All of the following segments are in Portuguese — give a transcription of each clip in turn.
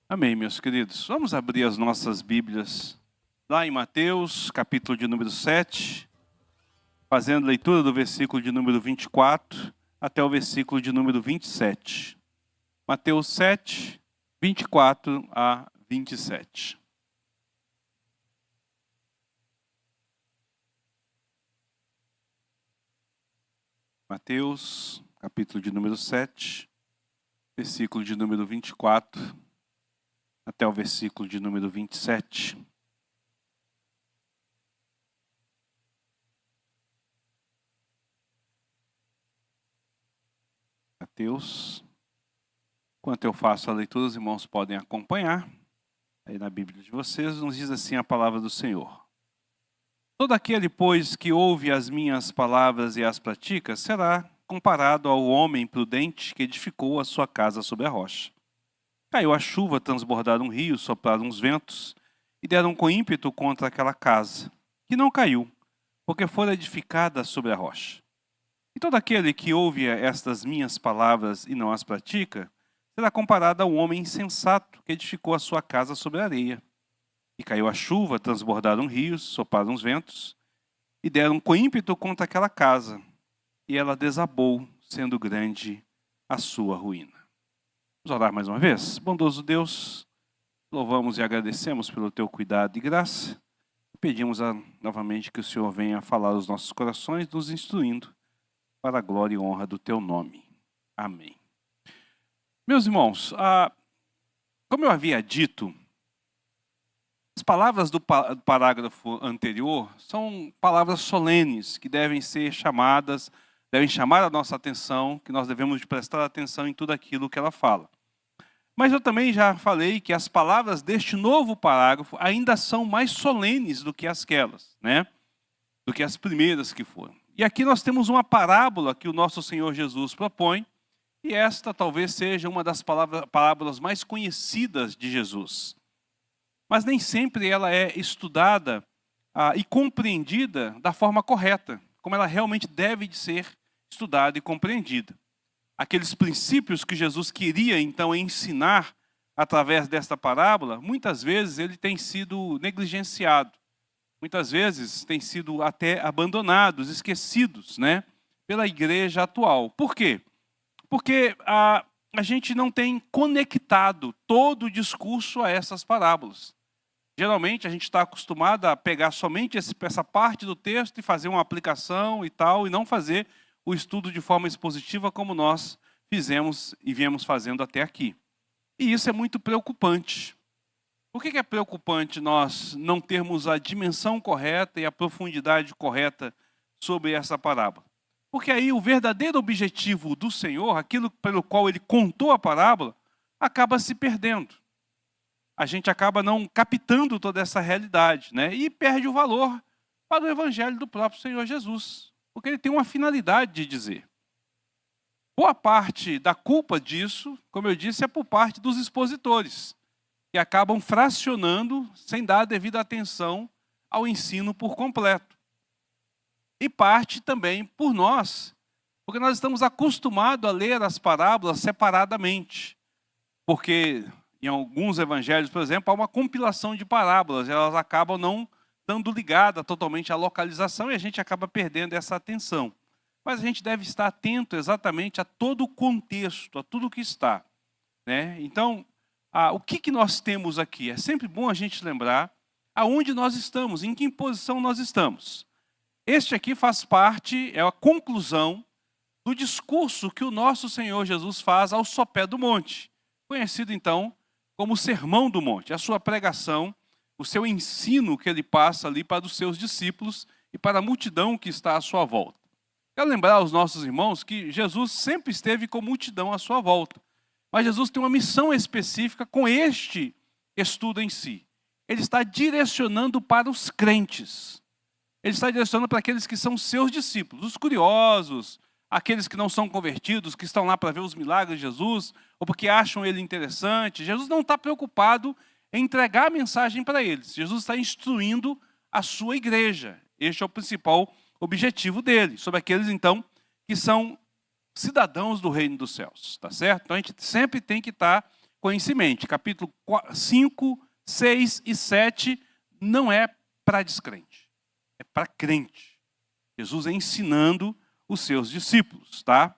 Amém, meus queridos. Vamos abrir as nossas Bíblias lá em Mateus, capítulo de número 7, fazendo leitura do versículo de número 24 até o versículo de número 27. Mateus 7, 24 a 27. Mateus, capítulo de número 7, versículo de número 24 até o versículo de número 27. Mateus. Enquanto eu faço a leitura, os irmãos podem acompanhar. Aí na Bíblia de vocês nos diz assim a palavra do Senhor. Todo aquele, pois, que ouve as minhas palavras e as pratica, será comparado ao homem prudente que edificou a sua casa sobre a rocha. Caiu a chuva, transbordaram um rio, sopraram uns ventos e deram com ímpeto contra aquela casa, que não caiu, porque fora edificada sobre a rocha. E todo aquele que ouve estas minhas palavras e não as pratica, será comparado ao homem insensato que edificou a sua casa sobre a areia. E caiu a chuva, transbordaram rios, sopraram os ventos e deram com ímpeto contra aquela casa, e ela desabou, sendo grande a sua ruína. Vamos orar mais uma vez? Bondoso Deus, louvamos e agradecemos pelo teu cuidado e graça. Pedimos novamente que o Senhor venha falar aos nossos corações, nos instruindo para a glória e honra do teu nome. Amém. Meus irmãos, como eu havia dito, as palavras do parágrafo anterior são palavras solenes que devem chamar a nossa atenção, que nós devemos prestar atenção em tudo aquilo que ela fala. Mas eu também já falei que as palavras deste novo parágrafo ainda são mais solenes do que aquelas, né? Do que as primeiras que foram. E aqui nós temos uma parábola que o nosso Senhor Jesus propõe, e esta talvez seja uma das parábolas mais conhecidas de Jesus. Mas nem sempre ela é estudada e compreendida da forma correta, como ela realmente deve de ser estudada e compreendida. Aqueles princípios que Jesus queria então ensinar através desta parábola, muitas vezes ele tem sido negligenciado. Muitas vezes tem sido até abandonados, esquecidos, né, pela igreja atual. Por quê? Porque a gente não tem conectado todo o discurso a essas parábolas. Geralmente a gente está acostumado a pegar somente essa parte do texto e fazer uma aplicação e tal, e não fazer o estudo de forma expositiva como nós fizemos e viemos fazendo até aqui. E isso é muito preocupante. Por que é preocupante nós não termos a dimensão correta e a profundidade correta sobre essa parábola? Porque aí o verdadeiro objetivo do Senhor, aquilo pelo qual ele contou a parábola, acaba se perdendo. A gente acaba não captando toda essa realidade, né? E perde o valor para o evangelho do próprio Senhor Jesus. Porque ele tem uma finalidade de dizer. Boa parte da culpa disso, como eu disse, é por parte dos expositores, que acabam fracionando sem dar a devida atenção ao ensino por completo. E parte também por nós, porque nós estamos acostumados a ler as parábolas separadamente. Porque em alguns evangelhos, por exemplo, há uma compilação de parábolas, elas acabam não estando ligada totalmente à localização e a gente acaba perdendo essa atenção. Mas a gente deve estar atento exatamente a todo o contexto, a tudo que está, né? Então, o que nós temos aqui? É sempre bom a gente lembrar aonde nós estamos, em que posição nós estamos. Este aqui faz parte, é a conclusão do discurso que o nosso Senhor Jesus faz ao sopé do monte, conhecido então como o Sermão do Monte, a sua pregação, o seu ensino que ele passa ali para os seus discípulos e para a multidão que está à sua volta. Quero lembrar aos nossos irmãos que Jesus sempre esteve com multidão à sua volta. Mas Jesus tem uma missão específica com este estudo em si. Ele está direcionando para os crentes. Ele está direcionando para aqueles que são seus discípulos, os curiosos, aqueles que não são convertidos, que estão lá para ver os milagres de Jesus, ou porque acham ele interessante. Jesus não está preocupado em entregar a mensagem para eles. Jesus está instruindo a sua igreja. Este é o principal objetivo dele, sobre aqueles então que são cidadãos do reino dos céus, tá certo? Então a gente sempre tem que estar põe isso em mente. Capítulo 5, 6 e 7 não é para descrente, é para crente. Jesus é ensinando os seus discípulos, tá?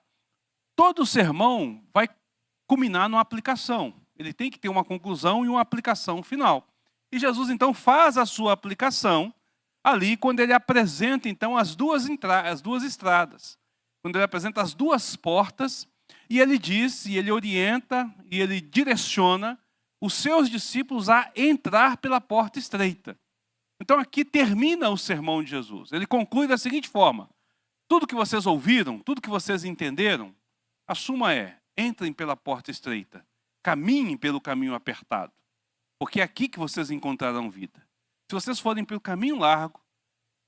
Todo sermão vai culminar numa aplicação. Ele tem que ter uma conclusão e uma aplicação final. E Jesus, então, faz a sua aplicação ali quando ele apresenta, então, as duas estradas. Quando ele apresenta as duas portas, e ele diz, e ele orienta, e ele direciona os seus discípulos a entrar pela porta estreita. Então, aqui termina o sermão de Jesus. Ele conclui da seguinte forma: tudo que vocês ouviram, tudo que vocês entenderam, a suma é: entrem pela porta estreita, caminhem pelo caminho apertado, porque é aqui que vocês encontrarão vida. Se vocês forem pelo caminho largo,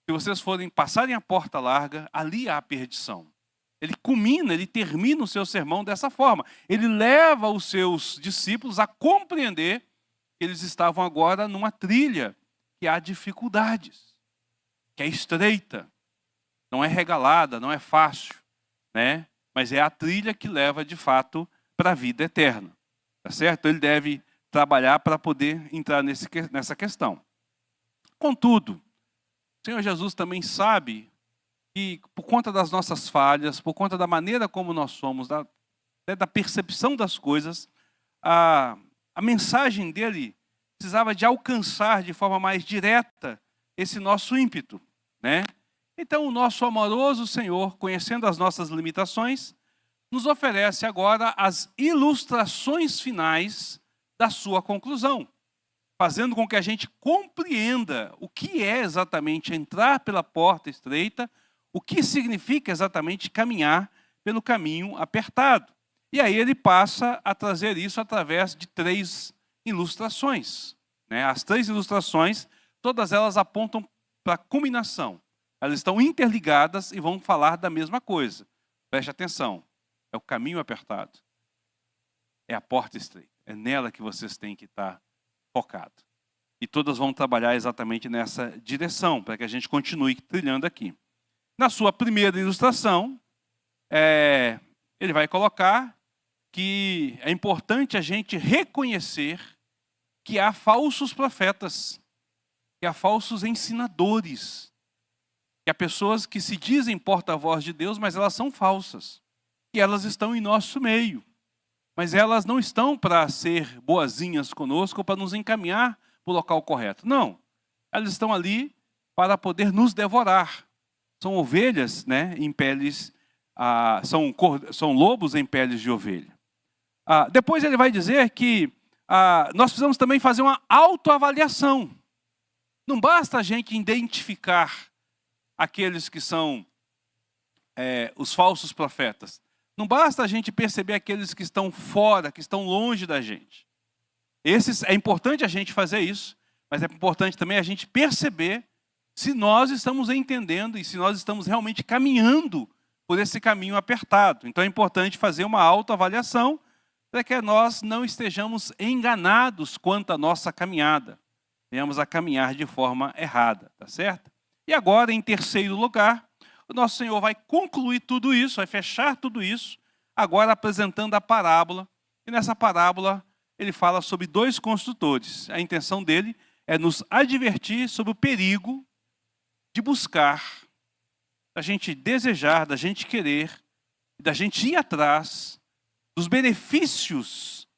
se vocês passarem a porta larga, ali há perdição. Ele culmina, ele termina o seu sermão dessa forma. Ele leva os seus discípulos a compreender que eles estavam agora numa trilha que há dificuldades, que é estreita, não é regalada, não é fácil, né? Mas é a trilha que leva, de fato, para a vida eterna. Tá certo? Ele deve trabalhar para poder entrar nessa questão. Contudo, o Senhor Jesus também sabe que, por conta das nossas falhas, por conta da maneira como nós somos, da percepção das coisas, a mensagem dele precisava de alcançar de forma mais direta esse nosso ímpeto, né? Então, o nosso amoroso Senhor, conhecendo as nossas limitações, nos oferece agora as ilustrações finais da sua conclusão, fazendo com que a gente compreenda o que é exatamente entrar pela porta estreita, o que significa exatamente caminhar pelo caminho apertado. E aí ele passa a trazer isso através de 3 ilustrações, né? As 3 ilustrações, todas elas apontam para a culminação. Elas estão interligadas e vão falar da mesma coisa. Preste atenção. É o caminho apertado. É a porta estreita. É nela que vocês têm que estar focados. E todas vão trabalhar exatamente nessa direção, para que a gente continue trilhando aqui. Na sua primeira ilustração, ele vai colocar que é importante a gente reconhecer que há falsos profetas, que há falsos ensinadores, que há pessoas que se dizem porta-voz de Deus, mas elas são falsas. E elas estão em nosso meio. Mas elas não estão para ser boazinhas conosco, para nos encaminhar para o local correto. Não. Elas estão ali para poder nos devorar. São ovelhas, né, em peles, são lobos em peles de ovelha. Depois ele vai dizer que nós precisamos também fazer uma autoavaliação. Não basta a gente identificar aqueles que são os falsos profetas. Não basta a gente perceber aqueles que estão fora, que estão longe da gente. É importante a gente fazer isso, mas é importante também a gente perceber se nós estamos entendendo e se nós estamos realmente caminhando por esse caminho apertado. Então é importante fazer uma autoavaliação para que nós não estejamos enganados quanto à nossa caminhada. Venhamos a caminhar de forma errada, tá certo? E agora, em terceiro lugar, o nosso Senhor vai concluir tudo isso, vai fechar tudo isso, agora apresentando a parábola. E nessa parábola ele fala sobre 2 construtores. A intenção dele é nos advertir sobre o perigo de buscar, da gente desejar, da gente querer, da gente ir atrás dos benefícios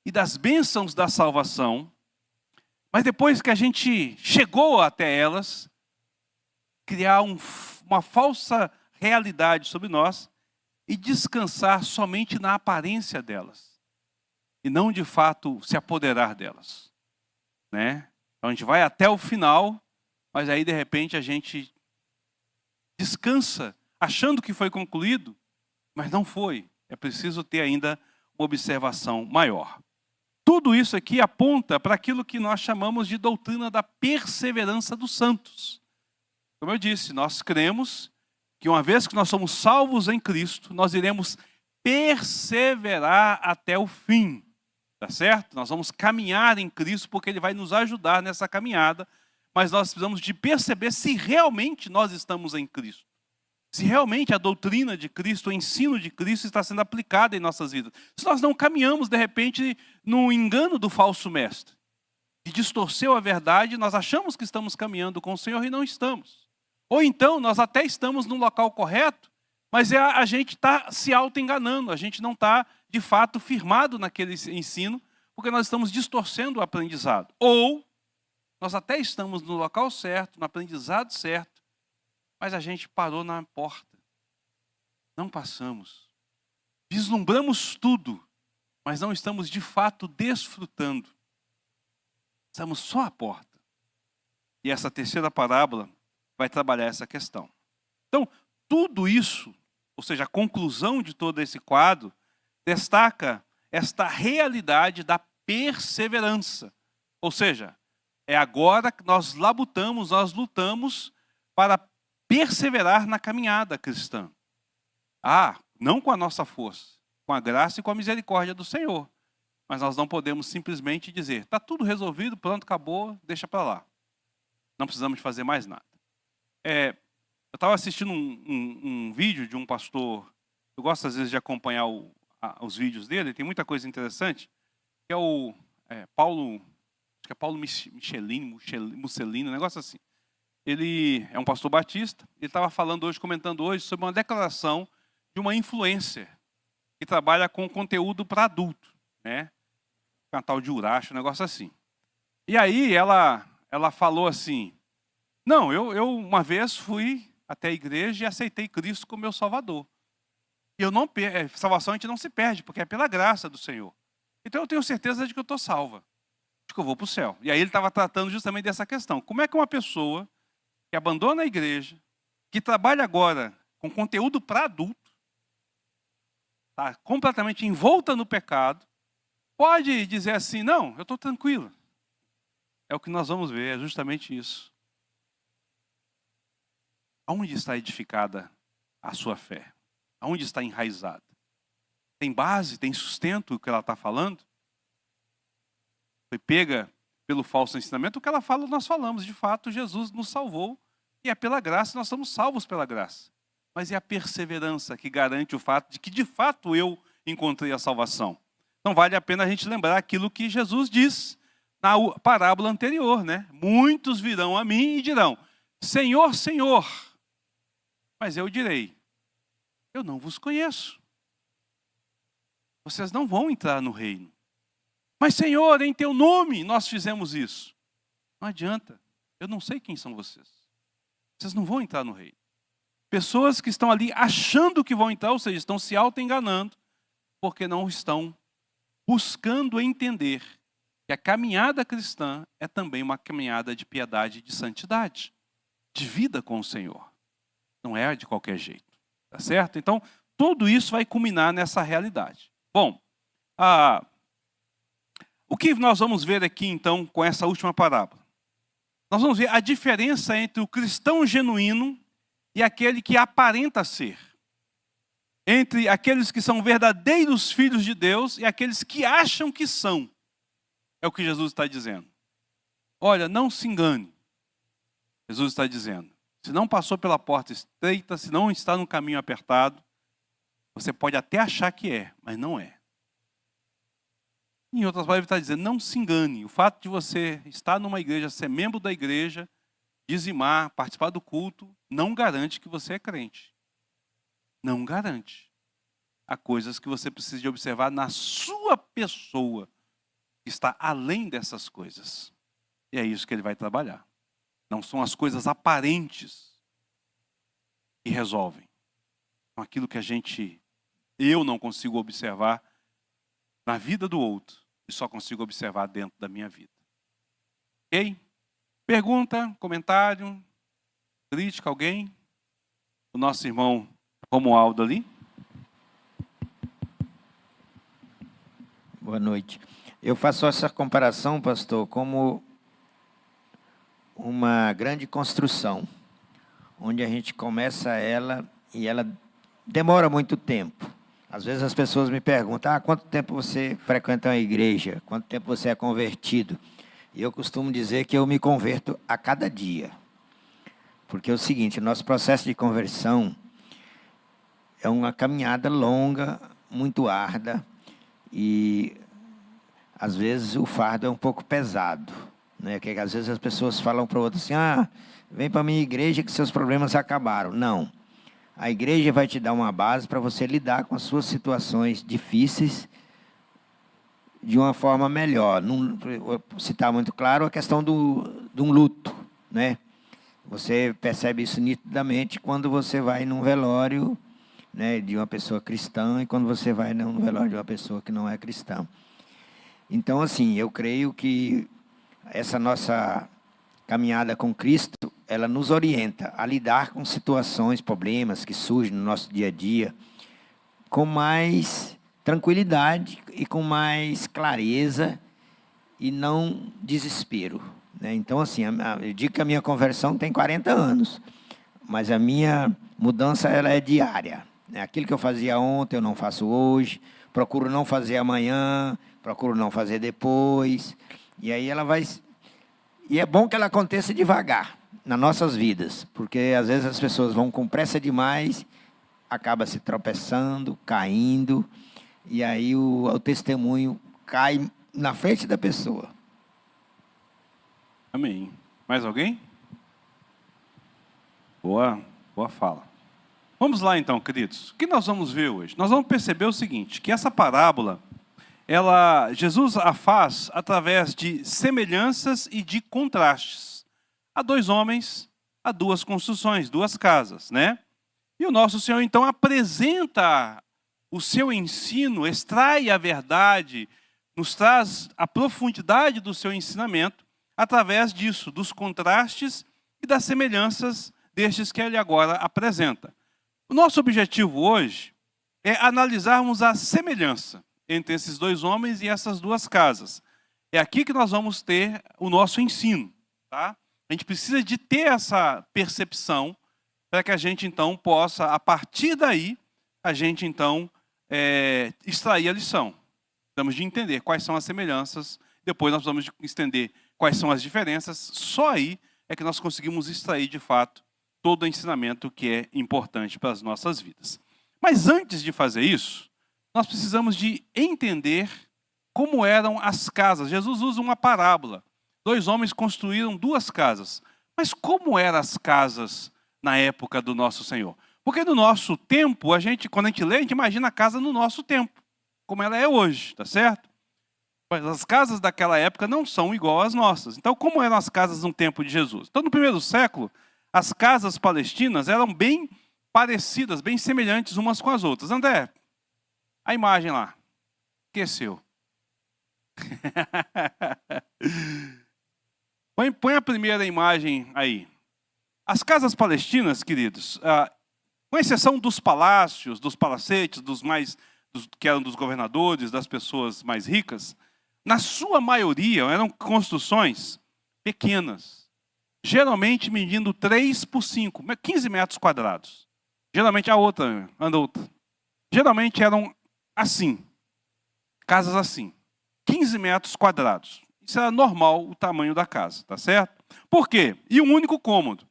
e das bênçãos da salvação, mas depois que a gente chegou até elas, criar uma falsa realidade sobre nós e descansar somente na aparência delas e não de fato se apoderar delas, né? Então a gente vai até o final, mas aí de repente a gente descansa achando que foi concluído, mas não foi. É preciso ter ainda uma observação maior. Tudo isso aqui aponta para aquilo que nós chamamos de doutrina da perseverança dos santos. Como eu disse, nós cremos que uma vez que nós somos salvos em Cristo, nós iremos perseverar até o fim. Tá certo? Nós vamos caminhar em Cristo porque Ele vai nos ajudar nessa caminhada, mas nós precisamos de perceber se realmente nós estamos em Cristo. se realmente a doutrina de Cristo, o ensino de Cristo está sendo aplicado em nossas vidas. Se nós não caminhamos, de repente, no engano do falso mestre, que distorceu a verdade, nós achamos que estamos caminhando com o Senhor e não estamos. Ou então, nós até estamos no local correto, mas a gente está se auto-enganando, a gente não está, de fato, firmado naquele ensino, porque nós estamos distorcendo o aprendizado. Ou nós até estamos no local certo, no aprendizado certo, mas a gente parou na porta. Não passamos. Vislumbramos tudo, mas não estamos, de fato, desfrutando. Estamos só à porta. E essa terceira parábola vai trabalhar essa questão. Então, tudo isso, ou seja, a conclusão de todo esse quadro, destaca esta realidade da perseverança. Ou seja, é agora que nós lutamos para perseverar na caminhada cristã. Não com a nossa força, com a graça e com a misericórdia do Senhor. Mas nós não podemos simplesmente dizer, está tudo resolvido, pronto, acabou, deixa para lá. Não precisamos fazer mais nada. Eu estava assistindo um vídeo de um pastor, eu gosto às vezes de acompanhar os vídeos dele, tem muita coisa interessante, que é o Paulo, acho que é Paulo Mussolini, um negócio assim. Ele é um pastor batista, ele estava comentando hoje sobre uma declaração de uma influencer que trabalha com conteúdo para adulto, né? Um tal de Uracho, um negócio assim. E aí ela falou assim, não, eu uma vez fui até a igreja e aceitei Cristo como meu Salvador. E salvação a gente não se perde, porque é pela graça do Senhor. Então eu tenho certeza de que eu estou salva, de que eu vou para o céu. E aí ele estava tratando justamente dessa questão. Como é que uma pessoa que abandona a igreja, que trabalha agora com conteúdo para adulto, está completamente envolta no pecado, pode dizer assim, não, eu estou tranquilo. É o que nós vamos ver, é justamente isso. Aonde está edificada a sua fé? Aonde está enraizada? Tem base, tem sustento o que ela está falando? Foi pega pelo falso ensinamento, o que ela fala, nós falamos. De fato, Jesus nos salvou e é pela graça, nós somos salvos pela graça. Mas é a perseverança que garante o fato de que, de fato, eu encontrei a salvação. Não vale a pena a gente lembrar aquilo que Jesus diz na parábola anterior, né? Muitos virão a mim e dirão, Senhor, Senhor. Mas eu direi, eu não vos conheço. Vocês não vão entrar no reino. Mas Senhor, em teu nome nós fizemos isso. Não adianta, eu não sei quem são vocês. Vocês não vão entrar no reino. Pessoas que estão ali achando que vão entrar, ou seja, estão se auto-enganando, porque não estão buscando entender que a caminhada cristã é também uma caminhada de piedade e de santidade, de vida com o Senhor. Não é de qualquer jeito, tá certo? Então, tudo isso vai culminar nessa realidade. Bom, o que nós vamos ver aqui, então, com essa última parábola? Nós vamos ver a diferença entre o cristão genuíno e aquele que aparenta ser. Entre aqueles que são verdadeiros filhos de Deus e aqueles que acham que são. É o que Jesus está dizendo. Olha, não se engane. Jesus está dizendo. Se não passou pela porta estreita, se não está no caminho apertado, você pode até achar que é, mas não é. Em outras palavras, ele está dizendo, não se engane. O fato de você estar numa igreja, ser membro da igreja, dizimar, participar do culto, não garante que você é crente. Não garante. Há coisas que você precisa de observar na sua pessoa, que está além dessas coisas. E é isso que ele vai trabalhar. Não são as coisas aparentes que resolvem. São aquilo que eu não consigo observar na vida do outro e só consigo observar dentro da minha vida. Ok? Pergunta, comentário, crítica, alguém? O nosso irmão Romualdo ali. Boa noite. Eu faço essa comparação, pastor, como uma grande construção, onde a gente começa ela e ela demora muito tempo. Às vezes as pessoas me perguntam, quanto tempo você frequenta uma igreja? Quanto tempo você é convertido? E eu costumo dizer que eu me converto a cada dia. Porque é o seguinte, nosso processo de conversão, é uma caminhada longa, muito árdua, e às vezes o fardo é um pouco pesado, né? Que às vezes as pessoas falam para o outro assim, vem para a minha igreja que seus problemas acabaram. Não. A igreja vai te dar uma base para você lidar com as suas situações difíceis de uma forma melhor. Não, se está muito claro, a questão de um luto, né? Você percebe isso nitidamente quando você vai num velório, né, de uma pessoa cristã e quando você vai num velório de uma pessoa que não é cristã. Então, assim, eu creio que essa nossa caminhada com Cristo, ela nos orienta a lidar com situações, problemas que surgem no nosso dia a dia com mais tranquilidade e com mais clareza e não desespero, né? Então, assim, eu digo que a minha conversão tem 40 anos, mas a minha mudança ela é diária. Aquilo que eu fazia ontem, eu não faço hoje, procuro não fazer amanhã, procuro não fazer depois, e aí ela vai... E é bom que ela aconteça devagar nas nossas vidas, porque às vezes as pessoas vão com pressa demais, acaba se tropeçando, caindo, e aí o testemunho cai na frente da pessoa. Amém. Mais alguém? Boa fala. Vamos lá então, queridos. O que nós vamos ver hoje? Nós vamos perceber o seguinte, que essa parábola, Jesus a faz através de semelhanças e de contrastes. Há dois homens, há duas construções, duas casas, né? E o nosso Senhor então apresenta o seu ensino, extrai a verdade, nos traz a profundidade do seu ensinamento através disso, dos contrastes e das semelhanças destes que ele agora apresenta. O nosso objetivo hoje é analisarmos a semelhança entre esses dois homens e essas duas casas. É aqui que nós vamos ter o nosso ensino, tá? A gente precisa de ter essa percepção para que a gente então possa, a partir daí, a gente então extrair a lição. Temos de entender quais são as semelhanças, depois nós vamos entender quais são as diferenças. Só aí é que nós conseguimos extrair de fato todo o ensinamento que é importante para as nossas vidas. Mas antes de fazer isso, nós precisamos de entender como eram as casas. Jesus usa uma parábola. Dois homens construíram duas casas. Mas como eram as casas na época do nosso Senhor? Porque no nosso tempo, quando a gente lê, a gente imagina a casa no nosso tempo, como ela é hoje, tá certo? Mas as casas daquela época não são igual às nossas. Então, como eram as casas no tempo de Jesus? Então, no primeiro século, as casas palestinas eram bem parecidas, bem semelhantes umas com as outras. André, a imagem lá. Esqueceu. Põe a primeira imagem aí. As casas palestinas, queridos, com exceção dos palácios, dos palacetes, que eram dos governadores, das pessoas mais ricas, na sua maioria eram construções pequenas. Geralmente medindo 3 por 5, 15 metros quadrados. Geralmente anda outra. Geralmente eram assim, casas assim, 15 metros quadrados. Isso era normal o tamanho da casa, tá certo? Por quê? E um único cômodo.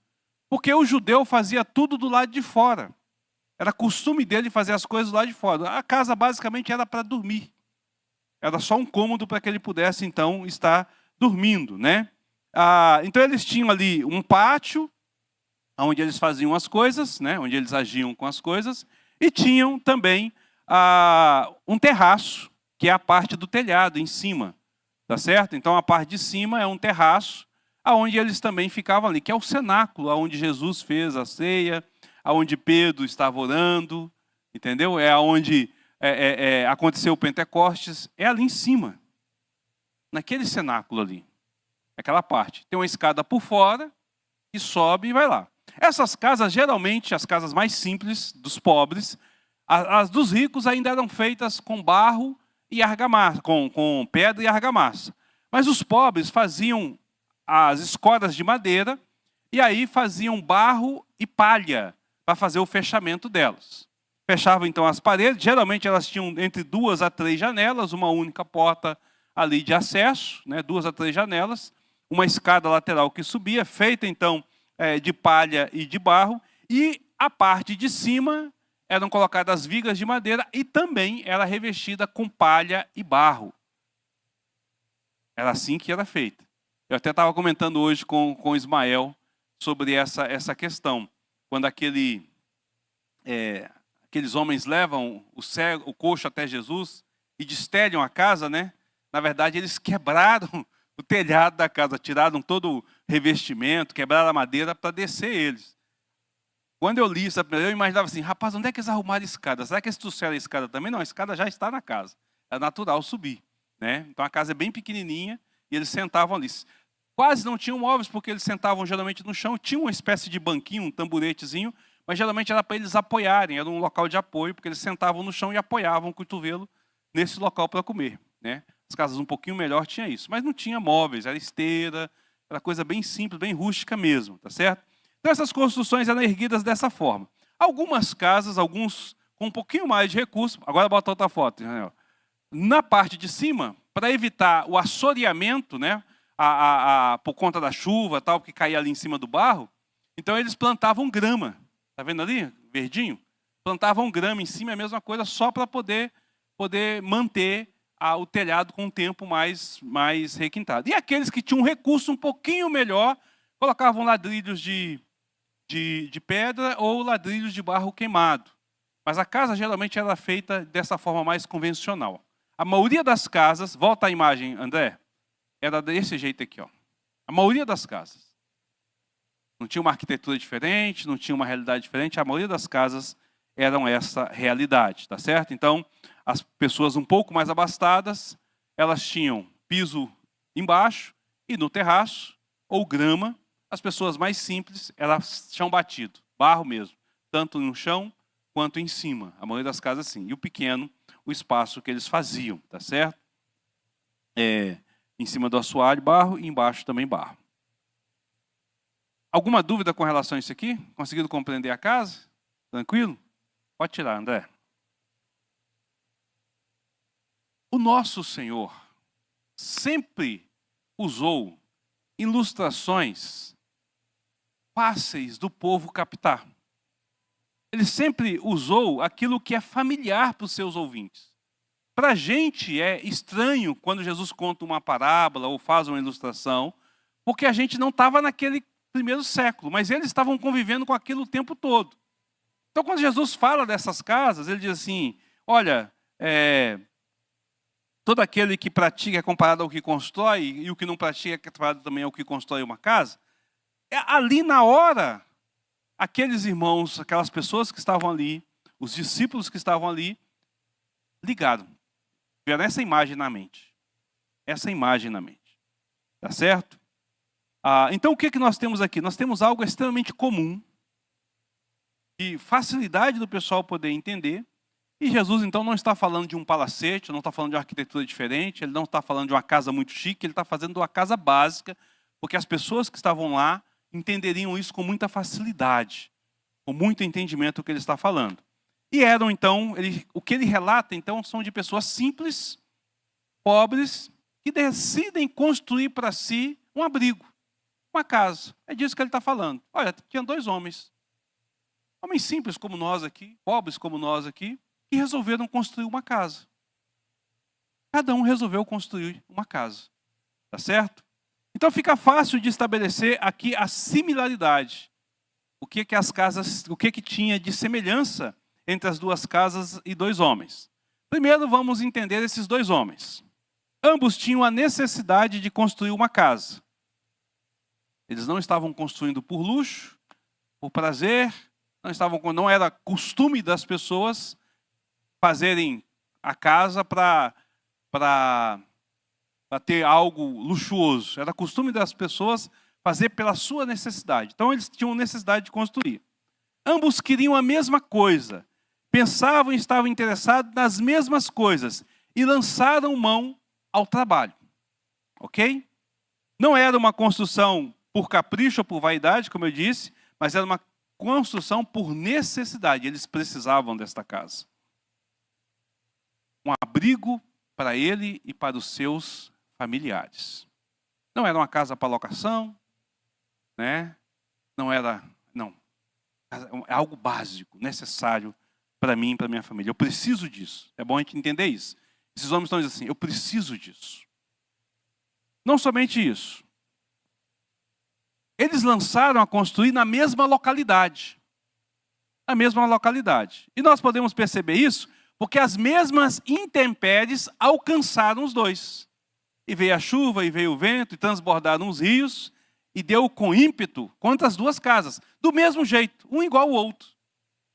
Porque o judeu fazia tudo do lado de fora. Era costume dele fazer as coisas do lado de fora. A casa basicamente era para dormir. Era só um cômodo para que ele pudesse então estar dormindo, né? Então eles tinham ali um pátio, onde eles faziam as coisas, né? Onde eles agiam com as coisas, e tinham também um terraço, que é a parte do telhado em cima, tá certo? Então a parte de cima é um terraço, aonde eles também ficavam ali, que é o cenáculo, aonde Jesus fez a ceia, aonde Pedro estava orando, entendeu? É aonde aconteceu o Pentecostes, é ali em cima, naquele cenáculo ali, aquela parte. Tem uma escada por fora, que sobe e vai lá. Essas casas, geralmente, as casas mais simples, dos pobres, as dos ricos ainda eram feitas com barro e argamassa, com pedra e argamassa. Mas os pobres faziam as escoras de madeira e aí faziam barro e palha para fazer o fechamento delas. Fechavam então as paredes, geralmente elas tinham entre 2 a 3 janelas, uma única porta ali de acesso, né, 2 a 3 janelas, uma escada lateral que subia, feita então de palha e de barro, e a parte de cima eram colocadas vigas de madeira e também era revestida com palha e barro. Era assim que era feita. Eu até estava comentando hoje com Ismael sobre essa questão. Quando aqueles homens levam o coxo até Jesus e destelham a casa, né? Na verdade, eles quebraram o telhado da casa, tiraram todo o revestimento, quebraram a madeira para descer eles. Quando eu li isso, eu imaginava assim, rapaz, onde é que eles arrumaram a escada? Será que eles trouxeram a escada também? Não, a escada já está na casa. É natural subir, né? Então a casa é bem pequenininha e eles sentavam ali. Quase não tinham móveis, porque eles sentavam geralmente no chão. Tinha uma espécie de banquinho, um tamburetezinho, mas geralmente era para eles apoiarem, era um local de apoio, porque eles sentavam no chão e apoiavam o cotovelo nesse local para comer, né? As casas um pouquinho melhor tinha isso, mas não tinha móveis, era esteira, era coisa bem simples, bem rústica mesmo, tá certo? Então essas construções eram erguidas dessa forma. Algumas casas, alguns com um pouquinho mais de recurso, agora bota outra foto, Israel. Na parte de cima, para evitar o assoreamento, né, por conta da chuva, tal, que caía ali em cima do barro, então eles plantavam grama. Está vendo ali, verdinho? Plantavam grama em cima, é a mesma coisa, só para poder manter o telhado com um tempo mais requintado. E aqueles que tinham um recurso um pouquinho melhor, colocavam ladrilhos de pedra ou ladrilhos de barro queimado. Mas a casa geralmente era feita dessa forma mais convencional. A maioria das casas, volta a imagem, André, era desse jeito aqui, ó. A maioria das casas. Não tinha uma arquitetura diferente, não tinha uma realidade diferente, a maioria das casas eram essa realidade, tá certo? Então, as pessoas um pouco mais abastadas, elas tinham piso embaixo e no terraço, ou grama. As pessoas mais simples, elas chão batido, barro mesmo, tanto no chão quanto em cima. A maioria das casas sim. E o pequeno, o espaço que eles faziam, tá certo? Em cima do assoalho, barro, e embaixo também barro. Alguma dúvida com relação a isso aqui? Conseguiram compreender a casa? Tranquilo? Pode tirar, André. O nosso Senhor sempre usou ilustrações fáceis do povo captar. Ele sempre usou aquilo que é familiar para os seus ouvintes. Para a gente é estranho quando Jesus conta uma parábola ou faz uma ilustração, porque a gente não estava naquele primeiro século, mas eles estavam convivendo com aquilo o tempo todo. Então, quando Jesus fala dessas casas, ele diz assim, olha, todo aquele que pratica é comparado ao que constrói, e o que não pratica é comparado também ao que constrói uma casa. Ali na hora, aqueles irmãos, aquelas pessoas que estavam ali, os discípulos que estavam ali, ligaram. Tiveram essa imagem na mente. Essa imagem na mente. Tá certo? Então, o que nós temos aqui? Nós temos algo extremamente comum, de facilidade do pessoal poder entender. E Jesus, então, não está falando de um palacete, não está falando de uma arquitetura diferente, ele não está falando de uma casa muito chique, ele está fazendo de uma casa básica, porque as pessoas que estavam lá entenderiam isso com muita facilidade, com muito entendimento do que ele está falando. E eram, então, o que ele relata, então, são de pessoas simples, pobres, que decidem construir para si um abrigo, uma casa. É disso que ele está falando. Olha, tinha dois homens simples como nós aqui, pobres como nós aqui, que resolveram construir uma casa. Cada um resolveu construir uma casa. Tá certo? Então fica fácil de estabelecer aqui a similaridade. O que tinha de semelhança entre as duas casas e dois homens. Primeiro vamos entender esses dois homens. Ambos tinham a necessidade de construir uma casa. Eles não estavam construindo por luxo, por prazer, não era costume das pessoas fazerem a casa para ter algo luxuoso. Era costume das pessoas fazer pela sua necessidade. Então eles tinham necessidade de construir. Ambos queriam a mesma coisa. Pensavam e estavam interessados nas mesmas coisas. E lançaram mão ao trabalho. Ok? Não era uma construção por capricho ou por vaidade, como eu disse, mas era uma construção por necessidade. Eles precisavam desta casa. Um abrigo para ele e para os seus familiares. Não era uma casa para locação, né? Não. É algo básico, necessário para mim e para minha família. Eu preciso disso. É bom a gente entender isso. Esses homens estão dizendo assim, eu preciso disso. Não somente isso. Eles lançaram a construir na mesma localidade. Na mesma localidade. E nós podemos perceber isso porque as mesmas intempéries alcançaram os dois. E veio a chuva, e veio o vento, e transbordaram os rios, e deu com ímpeto contra as duas casas. Do mesmo jeito, um igual ao outro.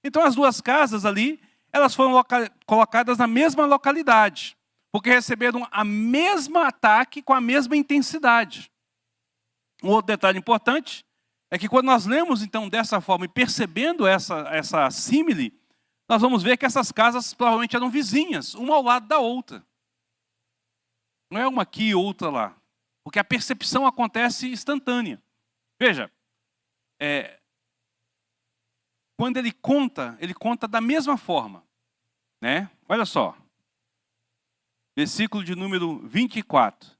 Então as duas casas ali, elas foram colocadas na mesma localidade. Porque receberam a mesma ataque com a mesma intensidade. Um outro detalhe importante é que quando nós lemos então dessa forma e percebendo essa símile, nós vamos ver que essas casas provavelmente eram vizinhas, uma ao lado da outra. Não é uma aqui e outra lá. Porque a percepção acontece instantânea. Veja, quando ele conta da mesma forma. Né? Olha só. Versículo de número 24.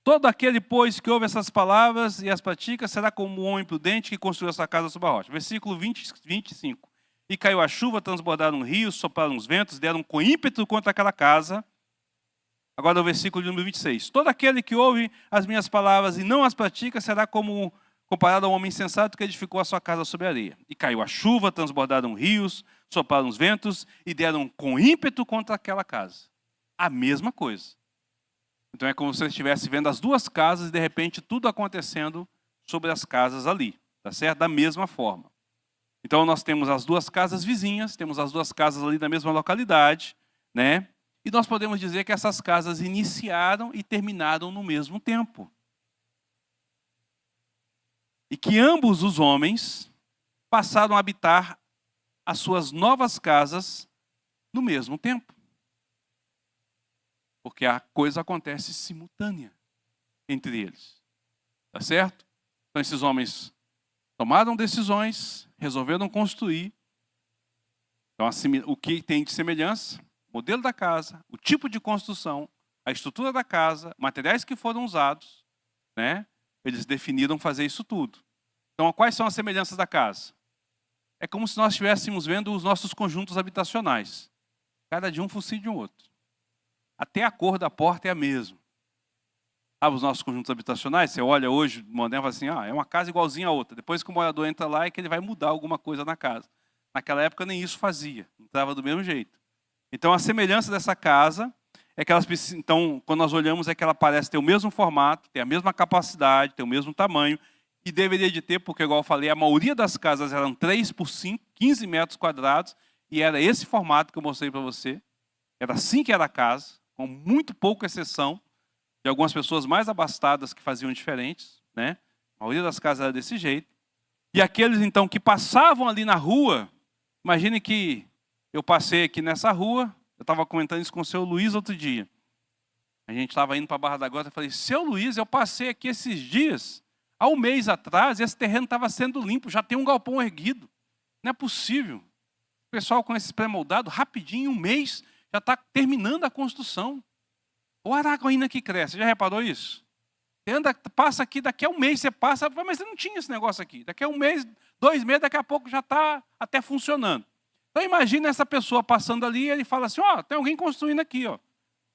Todo aquele, pois, que ouve essas palavras e as pratica, será como um homem prudente que construiu essa casa sobre a rocha. Versículo 25. E caiu a chuva, transbordaram rios, sopraram os ventos, deram com ímpeto contra aquela casa. Agora o versículo de número 26. Todo aquele que ouve as minhas palavras e não as pratica, será como comparado ao homem insensato que edificou a sua casa sobre a areia. E caiu a chuva, transbordaram rios, sopraram os ventos e deram com ímpeto contra aquela casa. A mesma coisa. Então é como se você estivesse vendo as duas casas e de repente tudo acontecendo sobre as casas ali, tá certo? Da mesma forma. Então nós temos as duas casas vizinhas, temos as duas casas ali da mesma localidade, né? E nós podemos dizer que essas casas iniciaram e terminaram no mesmo tempo. E que ambos os homens passaram a habitar as suas novas casas no mesmo tempo. Porque a coisa acontece simultânea entre eles. Tá certo? Então esses homens tomaram decisões, resolveram construir. Então o que tem de semelhança? O modelo da casa, o tipo de construção, a estrutura da casa, materiais que foram usados, né? Eles definiram fazer isso tudo. Então quais são as semelhanças da casa? É como se nós estivéssemos vendo os nossos conjuntos habitacionais. Cada de um fosse de um outro. Até a cor da porta é a mesma. Sabe os nossos conjuntos habitacionais? Você olha hoje, moderno, e fala assim, é uma casa igualzinha a outra. Depois que o morador entra lá, é que ele vai mudar alguma coisa na casa. Naquela época nem isso fazia, entrava do mesmo jeito. Então a semelhança dessa casa é que elas precisam, então quando nós olhamos é que ela parece ter o mesmo formato, ter a mesma capacidade, ter o mesmo tamanho, e deveria de ter, porque igual eu falei, a maioria das casas eram 3 por 5, 15 metros quadrados, e era esse formato que eu mostrei para você. Era assim que era a casa, com muito pouca exceção de algumas pessoas mais abastadas que faziam diferentes, né? A maioria das casas era desse jeito. E aqueles então que passavam ali na rua, imagine que eu passei aqui nessa rua, eu estava comentando isso com o seu Luiz outro dia. A gente estava indo para a Barra da Gota, eu falei, seu Luiz, eu passei aqui esses dias, há um mês atrás, esse terreno estava sendo limpo, já tem um galpão erguido. Não é possível. O pessoal com esse pré-moldado, rapidinho, um mês, já está terminando a construção. O araguaína que cresce, já reparou isso? Você anda, passa aqui, daqui a um mês você passa, mas você não tinha esse negócio aqui. Daqui a um mês, 2 meses, daqui a pouco já está até funcionando. Então imagina essa pessoa passando ali e ele fala assim, tem alguém construindo aqui,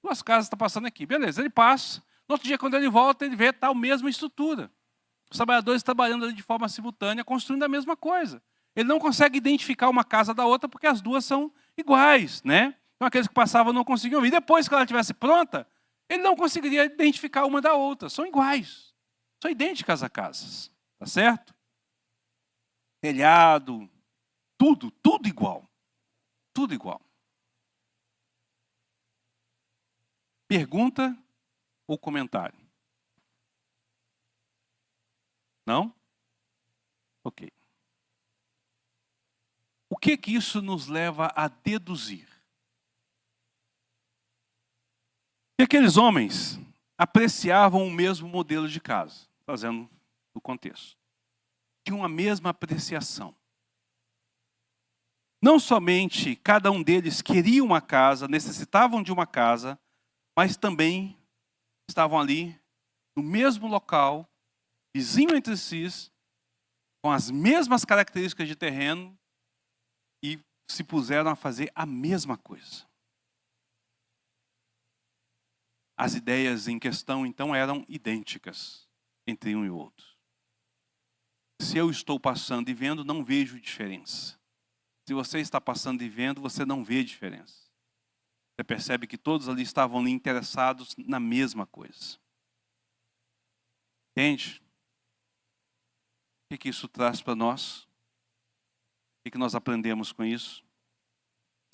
2 casas estão passando aqui. Beleza, ele passa. No outro dia, quando ele volta, ele vê a mesma estrutura. Os trabalhadores trabalhando ali de forma simultânea, construindo a mesma coisa. Ele não consegue identificar uma casa da outra porque as duas são iguais, né? Então aqueles que passavam não conseguiam ver. Depois que ela estivesse pronta, ele não conseguiria identificar uma da outra. São iguais. São idênticas as casas. Tá certo? Telhado, tudo igual. Tudo igual. Pergunta ou comentário? Não? Ok. O que isso nos leva a deduzir? Que aqueles homens apreciavam o mesmo modelo de casa, trazendo o contexto. Tinham a mesma apreciação. Não somente cada um deles queria uma casa, necessitavam de uma casa, mas também estavam ali no mesmo local, vizinho entre si, com as mesmas características de terreno e se puseram a fazer a mesma coisa. As ideias em questão, então, eram idênticas entre um e outro. Se eu estou passando e vendo, não vejo diferença. Se você está passando e vendo, você não vê diferença. Você percebe que todos ali estavam ali interessados na mesma coisa. Entende? O que isso traz para nós? O que nós aprendemos com isso?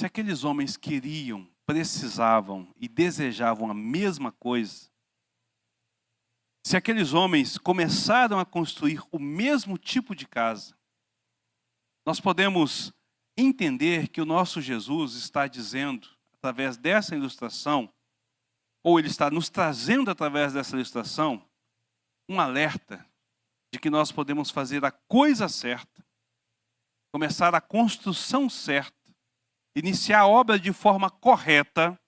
Se aqueles homens queriam, precisavam e desejavam a mesma coisa, se aqueles homens começaram a construir o mesmo tipo de casa, nós podemos entender que o nosso Jesus está dizendo, através dessa ilustração, ou ele está nos trazendo através dessa ilustração, um alerta de que nós podemos fazer a coisa certa, começar a construção certa, iniciar a obra de forma correta,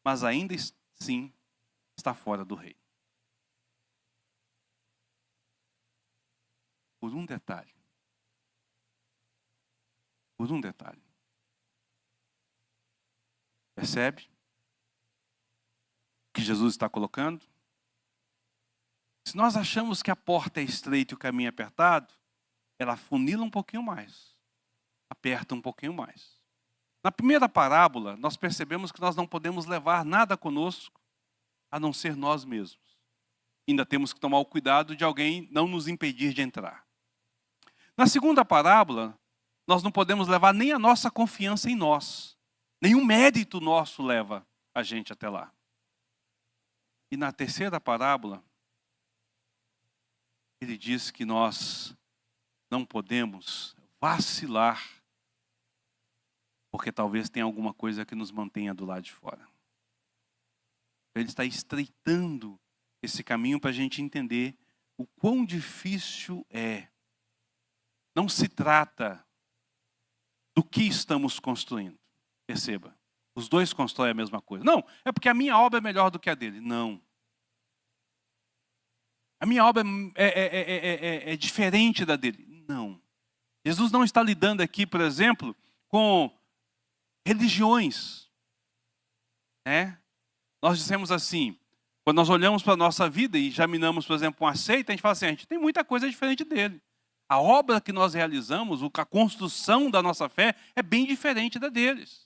mas ainda assim está fora do reino. Por um detalhe. Por um detalhe. Percebe o que Jesus está colocando? Se nós achamos que a porta é estreita e o caminho é apertado, ela afunila um pouquinho mais, aperta um pouquinho mais. Na primeira parábola, nós percebemos que nós não podemos levar nada conosco, a não ser nós mesmos. Ainda temos que tomar o cuidado de alguém não nos impedir de entrar. Na segunda parábola, nós não podemos levar nem a nossa confiança em nós. Nenhum mérito nosso leva a gente até lá. E na terceira parábola, ele diz que nós não podemos vacilar, porque talvez tenha alguma coisa que nos mantenha do lado de fora. Ele está estreitando esse caminho para a gente entender o quão difícil é. Não se trata do que estamos construindo. Perceba, os dois constroem a mesma coisa. Não, é porque a minha obra é melhor do que a dele. Não. A minha obra é diferente da dele. Não. Jesus não está lidando aqui, por exemplo, com religiões. Né? Nós dissemos assim, quando nós olhamos para a nossa vida e examinamos, por exemplo, uma seita, a gente fala assim, a gente tem muita coisa diferente dele. A obra que nós realizamos, a construção da nossa fé é bem diferente da deles.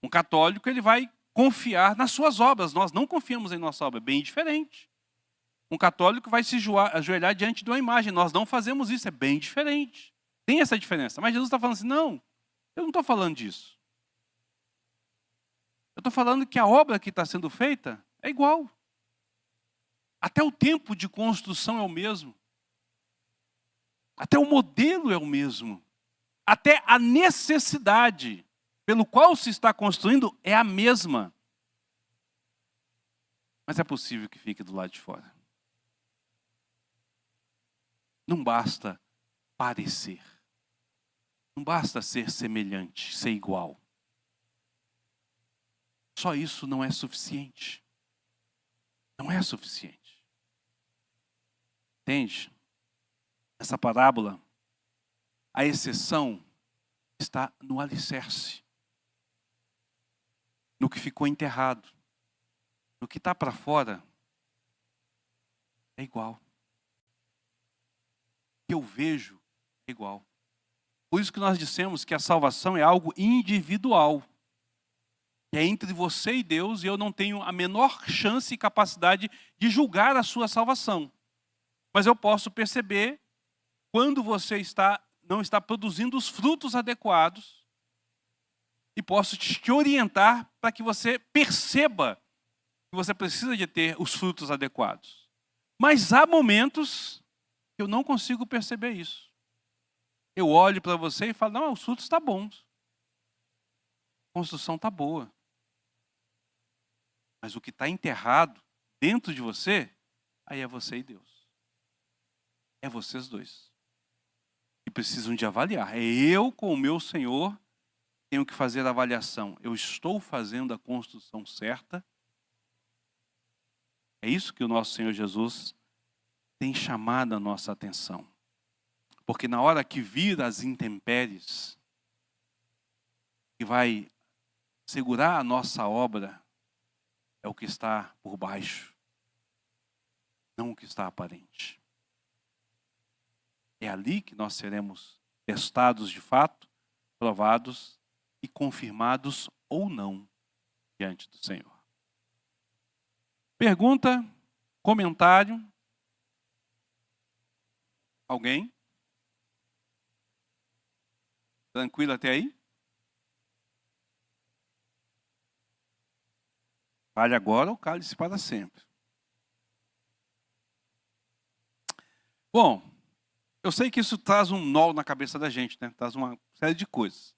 Um católico, ele vai confiar nas suas obras. Nós não confiamos em nossa obra, é bem diferente. Um católico vai se ajoelhar diante de uma imagem. Nós não fazemos isso, é bem diferente. Tem essa diferença. Mas Jesus está falando assim, não, eu não estou falando disso. Eu estou falando que a obra que está sendo feita é igual. Até o tempo de construção é o mesmo. Até o modelo é o mesmo. Até a necessidade pelo qual se está construindo é a mesma. Mas é possível que fique do lado de fora. Não basta parecer. Não basta ser semelhante, ser igual. Só isso não é suficiente. Não é suficiente. Entende? Essa parábola, a exceção está no alicerce. No que ficou enterrado. No que está para fora, é igual. O que eu vejo é igual. Por isso que nós dissemos que a salvação é algo individual. É entre você e Deus, e eu não tenho a menor chance e capacidade de julgar a sua salvação. Mas eu posso perceber quando você não está produzindo os frutos adequados, e posso te orientar para que você perceba que você precisa de ter os frutos adequados. Mas há momentos que eu não consigo perceber isso. Eu olho para você e falo, não, os frutos estão bons. A construção está boa. Mas o que está enterrado dentro de você, aí é você e Deus. É vocês dois. Que precisam de avaliar. É eu com o meu Senhor tenho que fazer a avaliação. Eu estou fazendo a construção certa? É isso que o nosso Senhor Jesus tem chamado a nossa atenção. Porque na hora que vir as intempéries, que vai segurar a nossa obra é o que está por baixo, não o que está aparente. É ali que nós seremos testados de fato, provados e confirmados ou não diante do Senhor. Pergunta, comentário? Alguém? Tranquilo até aí? Vale agora ou cale-se para sempre? Bom, eu sei que isso traz um nó na cabeça da gente, né? Traz uma série de coisas.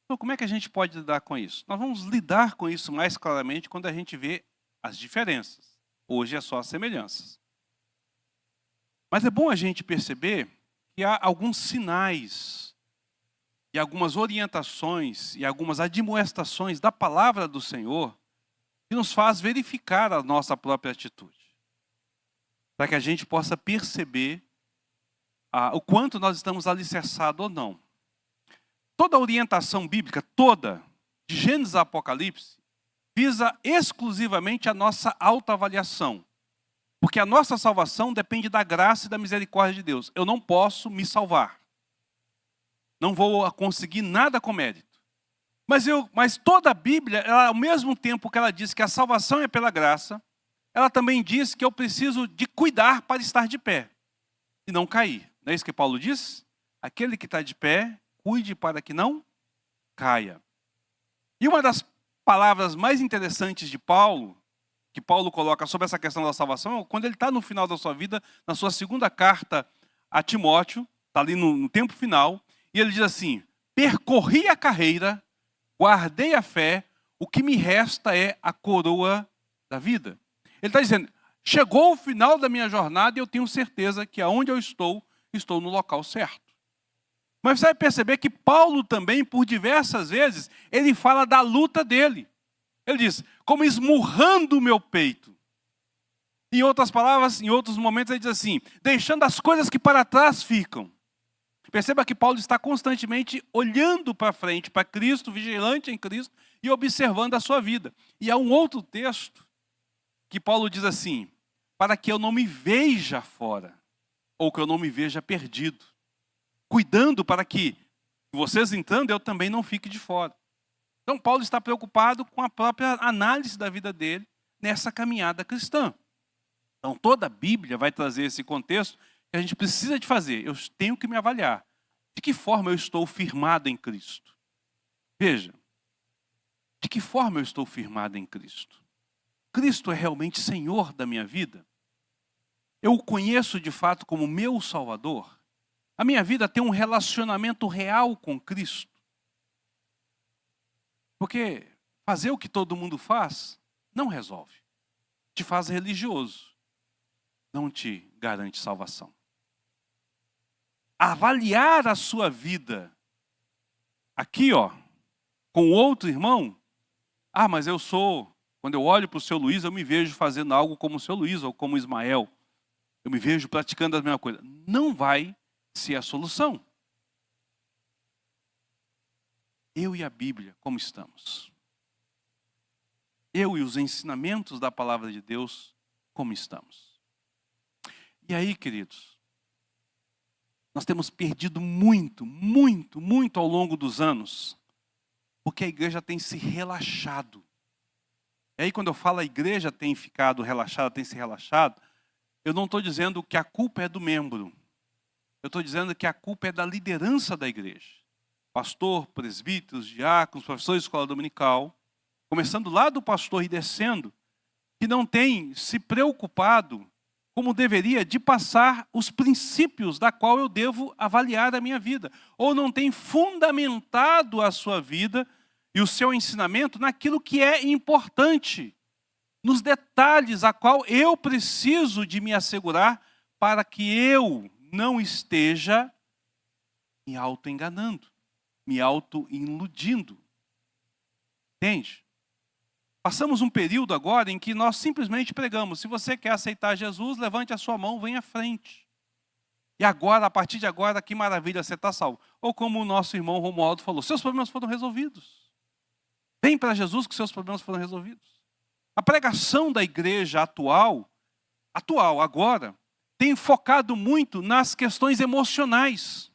Então, como é que a gente pode lidar com isso? Nós vamos lidar com isso mais claramente quando a gente vê as diferenças. Hoje é só as semelhanças. Mas é bom a gente perceber que há alguns sinais e algumas orientações e algumas admoestações da palavra do Senhor que nos faz verificar a nossa própria atitude. Para que a gente possa perceber o quanto nós estamos alicerçados ou não. Toda a orientação bíblica, toda, de Gênesis a Apocalipse, visa exclusivamente a nossa autoavaliação. Porque a nossa salvação depende da graça e da misericórdia de Deus. Eu não posso me salvar. Não vou conseguir nada com mérito. Mas toda a Bíblia, ela, ao mesmo tempo que ela diz que a salvação é pela graça, ela também diz que eu preciso de cuidar para estar de pé e não cair. Não é isso que Paulo diz? Aquele que está de pé, cuide para que não caia. E uma das palavras mais interessantes de Paulo, que Paulo coloca sobre essa questão da salvação, quando ele está no final da sua vida, na sua segunda carta a Timóteo, está ali no tempo final, e ele diz assim: percorri a carreira, guardei a fé, o que me resta é a coroa da vida. Ele está dizendo, chegou o final da minha jornada e eu tenho certeza que aonde eu estou no local certo. Mas você vai perceber que Paulo também, por diversas vezes, ele fala da luta dele. Ele diz, como esmurrando o meu peito. Em outras palavras, em outros momentos, ele diz assim, deixando as coisas que para trás ficam. Perceba que Paulo está constantemente olhando para frente, para Cristo, vigilante em Cristo, e observando a sua vida. E há um outro texto que Paulo diz assim, para que eu não me veja fora, ou que eu não me veja perdido. Cuidando para que, vocês entrando, eu também não fique de fora. Então, Paulo está preocupado com a própria análise da vida dele nessa caminhada cristã. Então, toda a Bíblia vai trazer esse contexto que a gente precisa de fazer. Eu tenho que me avaliar. De que forma eu estou firmado em Cristo? Veja, de que forma eu estou firmado em Cristo? Cristo é realmente Senhor da minha vida? Eu o conheço de fato como meu Salvador? A minha vida tem um relacionamento real com Cristo? Porque fazer o que todo mundo faz não resolve. Te faz religioso. Não te garante salvação. Avaliar a sua vida aqui, com outro irmão. Mas quando eu olho para o seu Luiz, eu me vejo fazendo algo como o seu Luiz ou como Ismael. Eu me vejo praticando a mesma coisa. Não vai ser a solução. Eu e a Bíblia, como estamos? Eu e os ensinamentos da palavra de Deus, como estamos? E aí, queridos, nós temos perdido muito, muito, muito ao longo dos anos, porque a igreja tem se relaxado. E aí, quando eu falo a igreja tem ficado relaxada, tem se relaxado, eu não estou dizendo que a culpa é do membro. Eu estou dizendo que a culpa é da liderança da igreja. Pastor, presbíteros, diáconos, professores de escola dominical, começando lá do pastor e descendo, que não tem se preocupado, como deveria, de passar os princípios da qual eu devo avaliar a minha vida. Ou não tem fundamentado a sua vida e o seu ensinamento naquilo que é importante, nos detalhes a qual eu preciso de me assegurar para que eu não esteja me auto-enganando, me auto-iludindo. Entende? Passamos um período agora em que nós simplesmente pregamos, se você quer aceitar Jesus, levante a sua mão, venha à frente. E agora, a partir de agora, que maravilha, você está salvo. Ou como o nosso irmão Romualdo falou, seus problemas foram resolvidos. Vem para Jesus que seus problemas foram resolvidos. A pregação da igreja atual, agora, tem focado muito nas questões emocionais.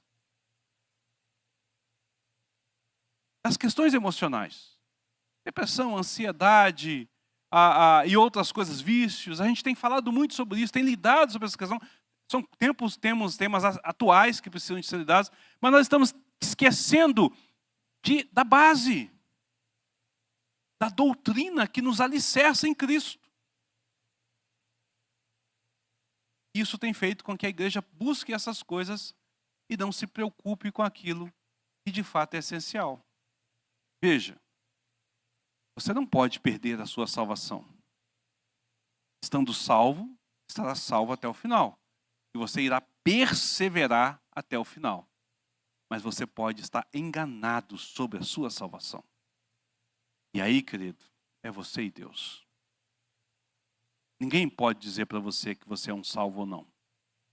As questões emocionais. Depressão, ansiedade e outras coisas, vícios. A gente tem falado muito sobre isso, tem lidado sobre essa questão. São temas atuais que precisam de ser lidados, mas nós estamos esquecendo da base, da doutrina que nos alicerça em Cristo. Isso tem feito com que a igreja busque essas coisas e não se preocupe com aquilo que de fato é essencial. Veja, você não pode perder a sua salvação. Estando salvo, estará salvo até o final. E você irá perseverar até o final. Mas você pode estar enganado sobre a sua salvação. E aí, querido, é você e Deus. Ninguém pode dizer para você que você é um salvo ou não.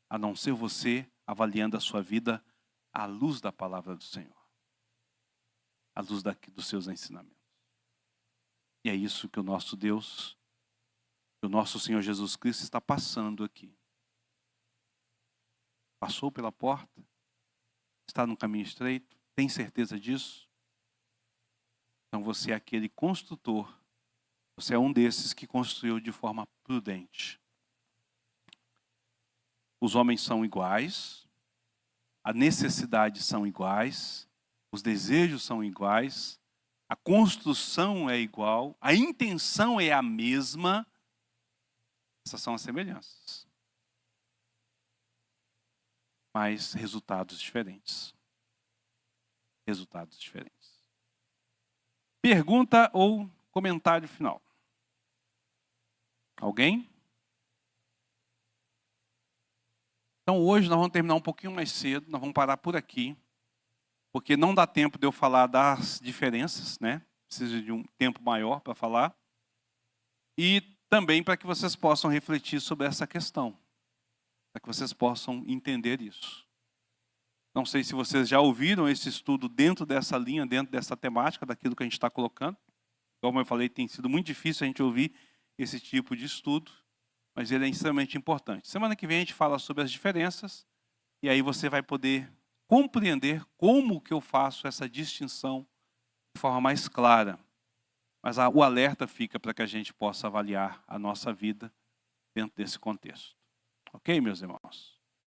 A não ser você avaliando a sua vida à luz da palavra do Senhor. À luz dos seus ensinamentos. E é isso que o nosso Deus, que o nosso Senhor Jesus Cristo está passando aqui. Passou pela porta, está no caminho estreito, tem certeza disso? Então você é aquele construtor, você é um desses que construiu de forma prudente. Os homens são iguais, as necessidades são iguais, os desejos são iguais, a construção é igual, a intenção é a mesma. Essas são as semelhanças. Mas resultados diferentes. Resultados diferentes. Pergunta ou comentário final? Alguém? Então hoje nós vamos terminar um pouquinho mais cedo, nós vamos parar por aqui. Porque não dá tempo de eu falar das diferenças, né? Preciso de um tempo maior para falar. E também para que vocês possam refletir sobre essa questão. Para que vocês possam entender isso. Não sei se vocês já ouviram esse estudo dentro dessa linha, dentro dessa temática, daquilo que a gente está colocando. Como eu falei, tem sido muito difícil a gente ouvir esse tipo de estudo. Mas ele é extremamente importante. Semana que vem a gente fala sobre as diferenças. E aí você vai poder compreender como que eu faço essa distinção de forma mais clara. Mas o alerta fica para que a gente possa avaliar a nossa vida dentro desse contexto. Ok, meus irmãos?